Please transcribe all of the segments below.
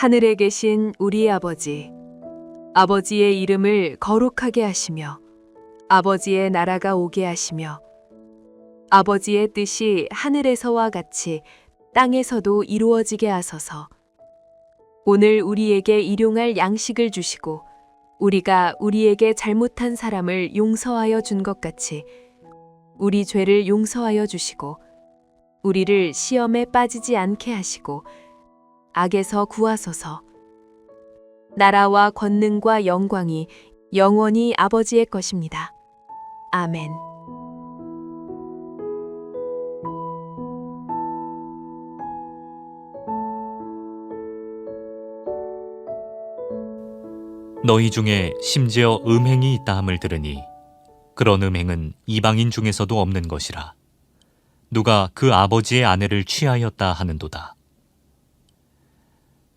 하늘에 계신 우리 아버지, 아버지의 이름을 거룩하게 하시며 아버지의 나라가 오게 하시며 아버지의 뜻이 하늘에서와 같이 땅에서도 이루어지게 하소서. 오늘 우리에게 일용할 양식을 주시고 우리가 우리에게 잘못한 사람을 용서하여 준 것 같이 우리 죄를 용서하여 주시고 우리를 시험에 빠지지 않게 하시고 악에서 구하소서. 나라와 권능과 영광이 영원히 아버지의 것입니다. 아멘. 너희 중에 심지어 음행이 있다 함을 들으니 그런 음행은 이방인 중에서도 없는 것이라. 누가 그 아버지의 아내를 취하였다 하는도다.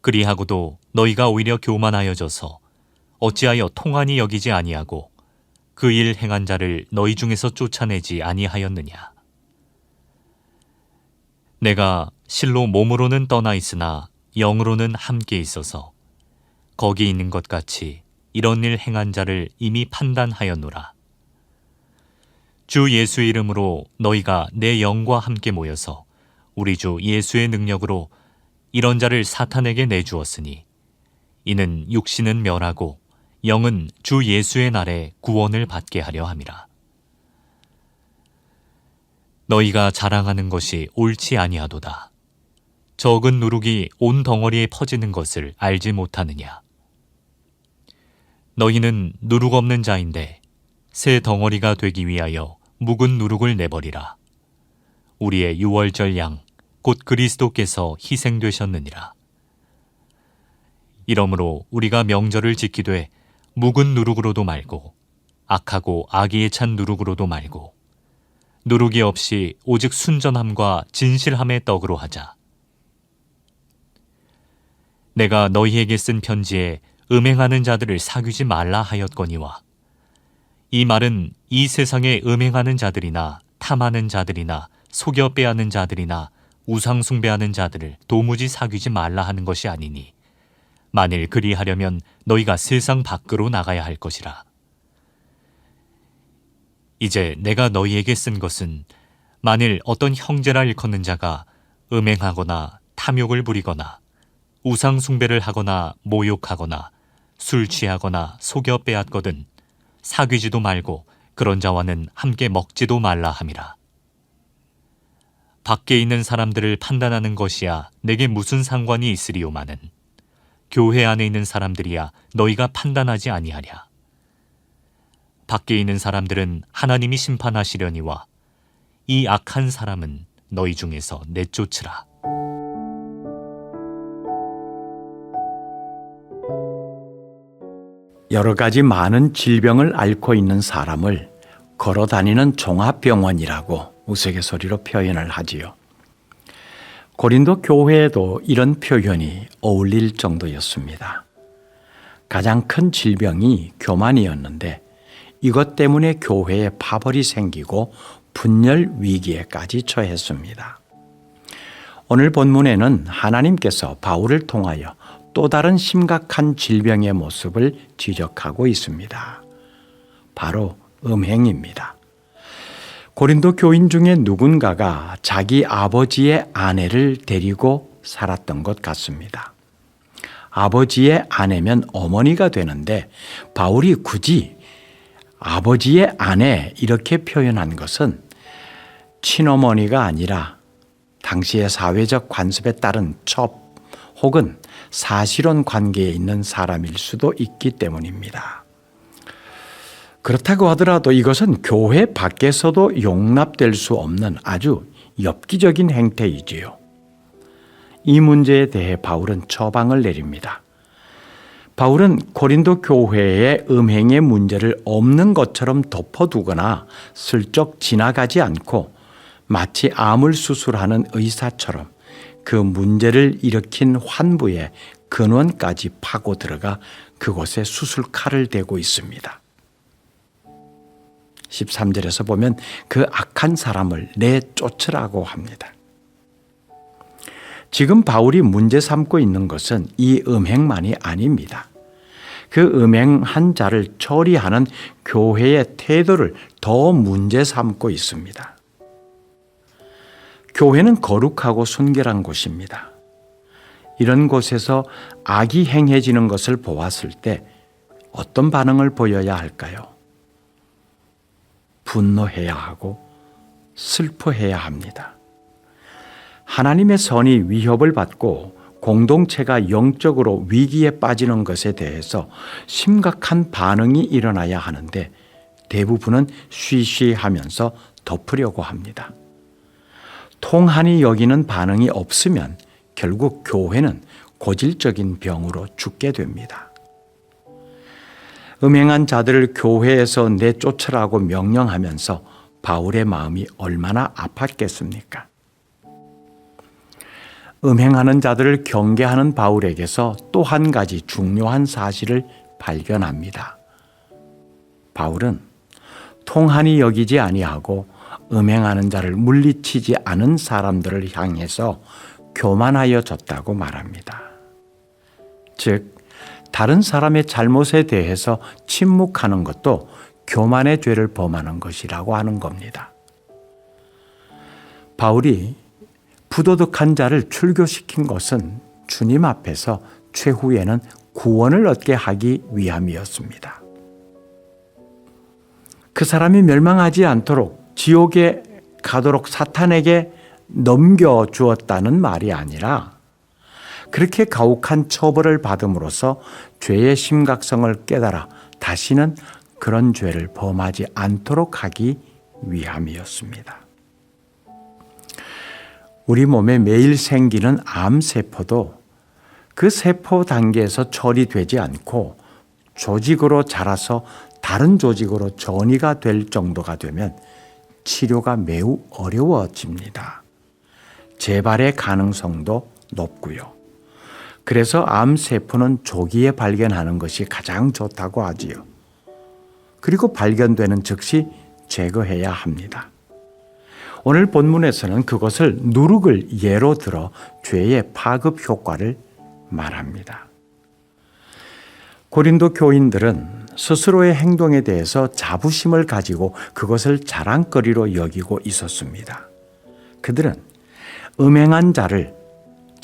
그리하고도 너희가 오히려 교만하여져서 어찌하여 통한이 여기지 아니하고 그 일 행한 자를 너희 중에서 쫓아내지 아니하였느냐. 내가 실로 몸으로는 떠나 있으나 영으로는 함께 있어서 거기 있는 것 같이 이런 일 행한 자를 이미 판단하였노라. 주 예수의 이름으로 너희가 내 영과 함께 모여서 우리 주 예수의 능력으로 이런 자를 사탄에게 내주었으니 이는 육신은 멸하고 영은 주 예수의 날에 구원을 받게 하려 함이라. 너희가 자랑하는 것이 옳지 아니하도다. 적은 누룩이 온 덩어리에 퍼지는 것을 알지 못하느냐. 너희는 누룩 없는 자인데 새 덩어리가 되기 위하여 묵은 누룩을 내버리라. 우리의 유월절 양 곧 그리스도께서 희생되셨느니라. 이러므로 우리가 명절을 지키되 묵은 누룩으로도 말고 악하고 악의에 찬 누룩으로도 말고 누룩이 없이 오직 순전함과 진실함의 떡으로 하자. 내가 너희에게 쓴 편지에 음행하는 자들을 사귀지 말라 하였거니와 이 말은 이 세상에 음행하는 자들이나 탐하는 자들이나 속여 빼앗는 자들이나 우상 숭배하는 자들을 도무지 사귀지 말라 하는 것이 아니니 만일 그리하려면 너희가 세상 밖으로 나가야 할 것이라. 이제 내가 너희에게 쓴 것은 만일 어떤 형제라 일컫는 자가 음행하거나 탐욕을 부리거나 우상 숭배를 하거나 모욕하거나 술 취하거나 속여 빼앗거든 사귀지도 말고 그런 자와는 함께 먹지도 말라 함이라. 밖에 있는 사람들을 판단하는 것이야 내게 무슨 상관이 있으리오마는 교회 안에 있는 사람들이야 너희가 판단하지 아니하랴. 밖에 있는 사람들은 하나님이 심판하시려니와 이 악한 사람은 너희 중에서 내쫓으라. 여러 가지 많은 질병을 앓고 있는 사람을 걸어다니는 종합병원이라고 우스갯소리로 표현을 하지요. 고린도 교회에도 이런 표현이 어울릴 정도였습니다. 가장 큰 질병이 교만이었는데 이것 때문에 교회에 파벌이 생기고 분열 위기에까지 처했습니다. 오늘 본문에는 하나님께서 바울을 통하여 또 다른 심각한 질병의 모습을 지적하고 있습니다. 바로 음행입니다. 고린도 교인 중에 누군가가 자기 아버지의 아내를 데리고 살았던 것 같습니다. 아버지의 아내면 어머니가 되는데 바울이 굳이 아버지의 아내 이렇게 표현한 것은 친어머니가 아니라 당시의 사회적 관습에 따른 첩 혹은 사실혼 관계에 있는 사람일 수도 있기 때문입니다. 그렇다고 하더라도 이것은 교회 밖에서도 용납될 수 없는 아주 엽기적인 행태이지요. 이 문제에 대해 바울은 처방을 내립니다. 바울은 고린도 교회의 음행의 문제를 없는 것처럼 덮어두거나 슬쩍 지나가지 않고 마치 암을 수술하는 의사처럼 그 문제를 일으킨 환부의 근원까지 파고 들어가 그곳에 수술칼을 대고 있습니다. 13절에서 보면 그 악한 사람을 내쫓으라고 합니다. 지금 바울이 문제 삼고 있는 것은 이 음행만이 아닙니다. 그 음행한 자를 처리하는 교회의 태도를 더 문제 삼고 있습니다. 교회는 거룩하고 순결한 곳입니다. 이런 곳에서 악이 행해지는 것을 보았을 때 어떤 반응을 보여야 할까요? 분노해야 하고 슬퍼해야 합니다. 하나님의 선이 위협을 받고 공동체가 영적으로 위기에 빠지는 것에 대해서 심각한 반응이 일어나야 하는데 대부분은 쉬쉬하면서 덮으려고 합니다. 통한이 여기는 반응이 없으면 결국 교회는 고질적인 병으로 죽게 됩니다. 음행한 자들을 교회에서 내쫓으라고 명령하면서 바울의 마음이 얼마나 아팠겠습니까? 음행하는 자들을 경계하는 바울에게서 또 한 가지 중요한 사실을 발견합니다. 바울은 통한이 여기지 아니하고 음행하는 자를 물리치지 않은 사람들을 향해서 교만하여졌다고 말합니다. 즉, 다른 사람의 잘못에 대해서 침묵하는 것도 교만의 죄를 범하는 것이라고 하는 겁니다. 바울이 부도덕한 자를 출교시킨 것은 주님 앞에서 최후에는 구원을 얻게 하기 위함이었습니다. 그 사람이 멸망하지 않도록 지옥에 가도록 사탄에게 넘겨주었다는 말이 아니라 그렇게 가혹한 처벌을 받음으로써 죄의 심각성을 깨달아 다시는 그런 죄를 범하지 않도록 하기 위함이었습니다. 우리 몸에 매일 생기는 암세포도 그 세포 단계에서 처리되지 않고 조직으로 자라서 다른 조직으로 전이가 될 정도가 되면 치료가 매우 어려워집니다. 재발의 가능성도 높고요. 그래서 암세포는 조기에 발견하는 것이 가장 좋다고 하지요. 그리고 발견되는 즉시 제거해야 합니다. 오늘 본문에서는 그것을 누룩을 예로 들어 죄의 파급 효과를 말합니다. 고린도 교인들은 스스로의 행동에 대해서 자부심을 가지고 그것을 자랑거리로 여기고 있었습니다. 그들은 음행한 자를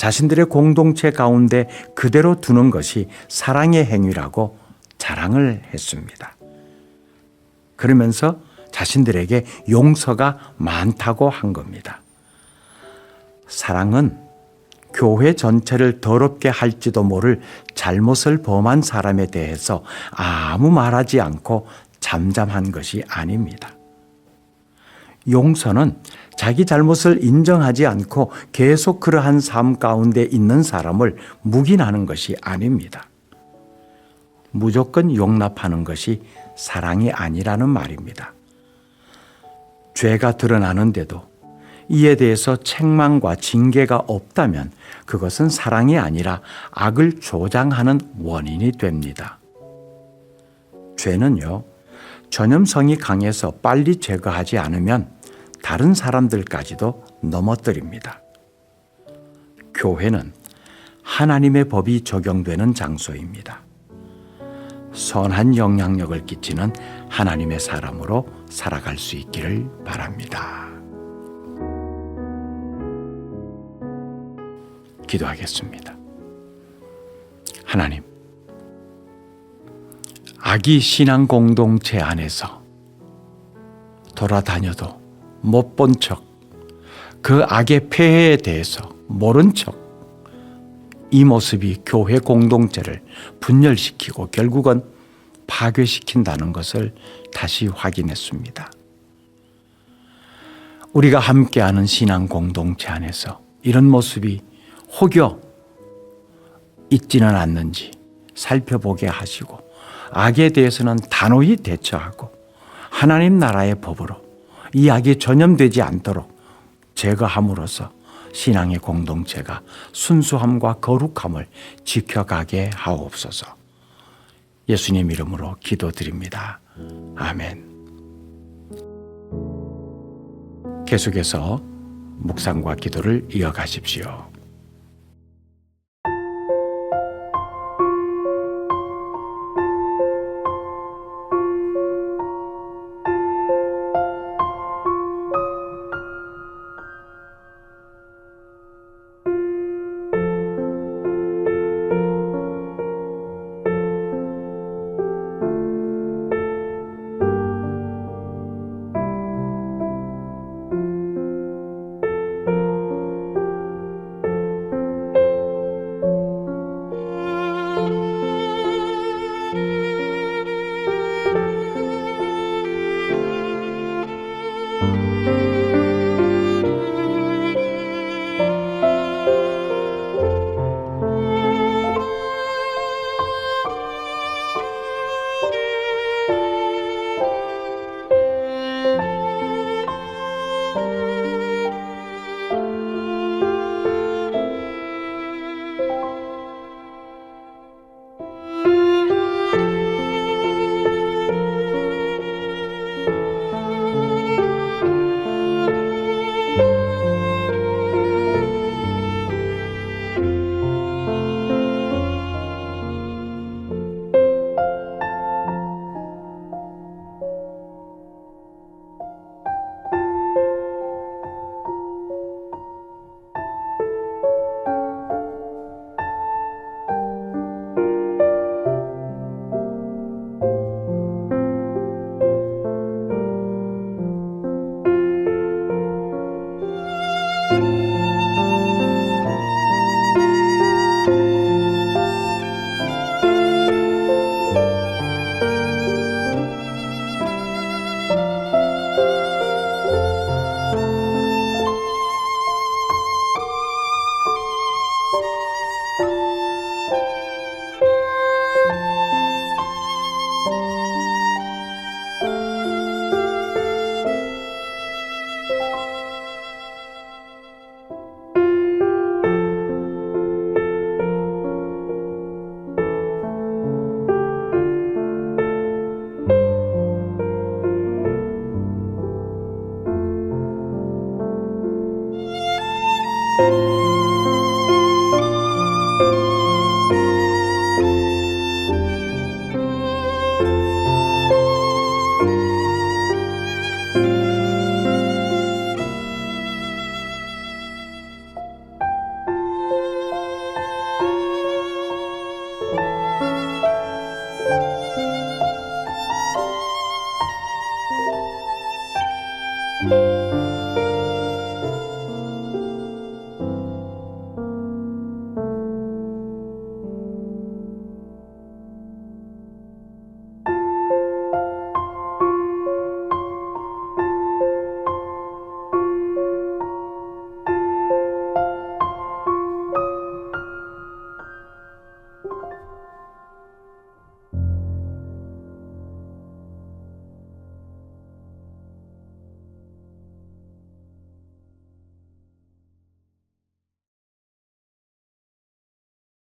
자신들의 공동체 가운데 그대로 두는 것이 사랑의 행위라고 자랑을 했습니다. 그러면서 자신들에게 용서가 많다고 한 겁니다. 사랑은 교회 전체를 더럽게 할지도 모를 잘못을 범한 사람에 대해서 아무 말하지 않고 잠잠한 것이 아닙니다. 용서는 자기 잘못을 인정하지 않고 계속 그러한 삶 가운데 있는 사람을 묵인하는 것이 아닙니다. 무조건 용납하는 것이 사랑이 아니라는 말입니다. 죄가 드러나는데도 이에 대해서 책망과 징계가 없다면 그것은 사랑이 아니라 악을 조장하는 원인이 됩니다. 죄는요, 전염성이 강해서 빨리 제거하지 않으면 다른 사람들까지도 넘어뜨립니다. 교회는 하나님의 법이 적용되는 장소입니다. 선한 영향력을 끼치는 하나님의 사람으로 살아갈 수 있기를 바랍니다. 기도하겠습니다. 하나님, 악이 신앙 공동체 안에서 돌아다녀도 못 본 척, 그 악의 폐해에 대해서 모른 척, 이 모습이 교회 공동체를 분열시키고 결국은 파괴시킨다는 것을 다시 확인했습니다. 우리가 함께하는 신앙 공동체 안에서 이런 모습이 혹여 있지는 않는지 살펴보게 하시고 악에 대해서는 단호히 대처하고 하나님 나라의 법으로 이 악이 전염되지 않도록 제거함으로써 신앙의 공동체가 순수함과 거룩함을 지켜가게 하옵소서. 예수님 이름으로 기도드립니다. 아멘. 계속해서 묵상과 기도를 이어가십시오.